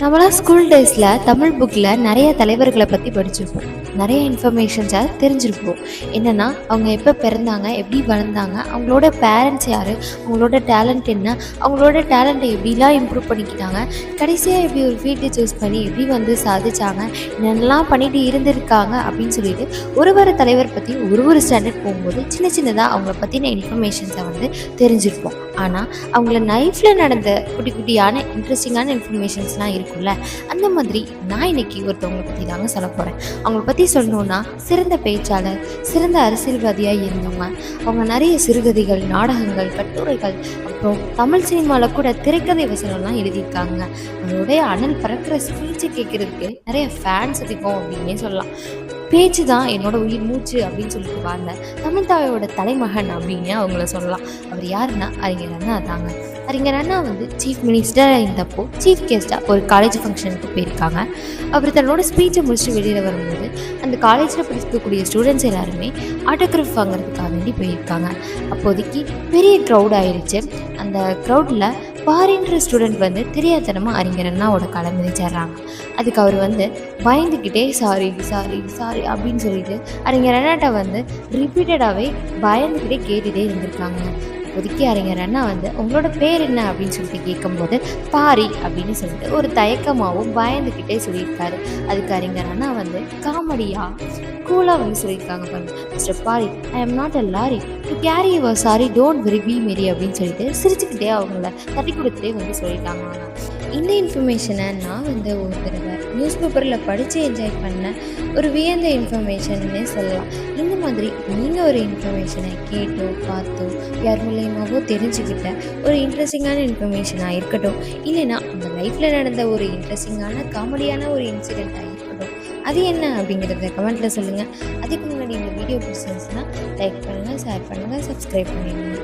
நம்மளாம் ஸ்கூல் டேஸில் தமிழ் புக்கில் நிறைய தலைவர்களை பற்றி படிச்சிருப்போம். நிறைய இன்ஃபர்மேஷன்ஸை தெரிஞ்சிருப்போம். என்னென்னா அவங்க எப்போ பிறந்தாங்க, எப்படி வளர்ந்தாங்க, அவங்களோட பேரண்ட்ஸ் யார், அவங்களோட டேலண்ட் என்ன, அவங்களோட டேலண்ட்டை எப்படிலாம் இம்ப்ரூவ் பண்ணிக்கிட்டாங்க, கடைசியாக எப்படி ஒரு ஃபீல்டு சூஸ் பண்ணி எப்படி சாதிச்சாங்க, என்னென்னலாம் பண்ணிட்டு இருந்திருக்காங்க அப்படின்னு சொல்லிட்டு ஒரு தலைவர் பற்றி ஒரு ஸ்டாண்டர்ட் போகும்போது சின்ன சின்னதாக அவங்கள பற்றின இன்ஃபர்மேஷன்ஸை தெரிஞ்சிருப்போம். ஆனால் அவங்கள லைஃப்பில் நடந்த குட்டி குட்டியான இன்ட்ரெஸ்டிங்கான இன்ஃபர்மேஷன்ஸ்லாம் இருக்கும்ல, அந்த மாதிரி நான் இன்னைக்கு ஒருத்தவங்களை பற்றி தாங்க சொல்ல போகிறேன். அவங்கள பற்றி சொல்லணுன்னா சிறந்த பேச்சாளர், சிறந்த அரசியல்வாதியாக இருந்தவங்க. அவங்க நிறைய சிறுகதைகள், நாடகங்கள், கட்டுரைகள், அப்புறம் தமிழ் சினிமாவில் கூட திரைக்கதை வசனம்லாம் எழுதியிருக்காங்க. அவங்களுடைய அனல் பறக்கிற ஸ்பீச்சை கேட்குறதுக்கு நிறைய ஃபேன்ஸ் அதிகம் அப்படின்னே சொல்லலாம். பேச்சு தான் என்னோட உயிர் மூச்சு அப்படின்னு சொல்லிட்டு வாழ்ந்த தமிழ் தாயோட தலைமகன் அப்படின்னு அவங்கள சொல்லலாம். அவர் யாருன்னா அறிஞர் அண்ணா தாங்க. அறிஞர் அண்ணா சீஃப் மினிஸ்டராக இருந்தப்போ சீஃப் கெஸ்ட்டாக ஒரு காலேஜ் ஃபங்க்ஷனுக்கு போயிருக்காங்க. அவர் தன்னோட ஸ்பீச்சை முடிச்சுட்டு வெளியில் வரும்போது அந்த காலேஜில் படிக்கக்கூடிய ஸ்டூடெண்ட்ஸ் எல்லாருமே ஆட்டோகிராஃப் வாங்குறதுக்காக வேண்டி போயிருக்காங்க. அப்போதைக்கு பெரிய க்ரௌட் ஆயிடுச்சு. அந்த க்ரௌடில் பாரின்ற ஸ்டூடெண்ட் தெரியாதனமாக அறிஞர் அண்ணாவோட காலை மிதிச்சிட்றாங்க. அதுக்கு அவர் பயந்துக்கிட்டே சாரி சாரி சாரி அப்படின்னு சொல்லிட்டு அறிஞர் அண்ணாட்ட ரிப்பீட்டடாகவே பயந்துக்கிட்டே கேட்டுகிட்டே இருந்திருக்காங்க. இப்போதைக்கு அறிஞர் அண்ணா உங்களோட பேர் என்ன அப்படின்னு சொல்லிட்டு கேட்கும்போது பாரி அப்படின்னு சொல்லிட்டு ஒரு தயக்கமாகவும் பயந்துக்கிட்டே சொல்லியிருக்காரு. அதுக்கு அறிஞர் அண்ணா காமெடியா கூலாக சொல்லியிருக்காங்க பாருங்க, mister Paari, I am not a lorry to carry your sorry, don't worry be merry அப்படின்னு சொல்லிட்டு சிரிச்சுக்கிட்டே அவங்கள தட்டி கொடுத்துட்டே சொல்லிட்டாங்க. இந்த இன்ஃபர்மேஷனை நான் ஒரு தடவை நியூஸ் பேப்பரில் படித்து என்ஜாய் பண்ண ஒரு வியந்த இன்ஃபர்மேஷன்னே சொல்லலாம். இந்த மாதிரி நீங்கள் ஒரு இன்ஃபர்மேஷனை கேட்டோ பார்த்தோ யார் மூலயமாவோ தெரிஞ்சுக்கிட்ட ஒரு இன்ட்ரெஸ்டிங்கான இன்ஃபர்மேஷனாக இருக்கட்டும், இல்லைன்னா உங்கள் லைஃப்பில் நடந்த ஒரு இன்ட்ரெஸ்டிங்கான காமெடியான ஒரு இன்சிடெண்ட்டாக இருக்கட்டும், அது என்ன அப்படிங்கிறத கமெண்ட்டில் சொல்லுங்கள். அதுக்கு முன்னாடி இந்த வீடியோ பிடிச்சிருந்துச்சுன்னா லைக் பண்ணுங்கள், ஷேர் பண்ணுங்கள், சப்ஸ்கிரைப் பண்ணிடுங்க.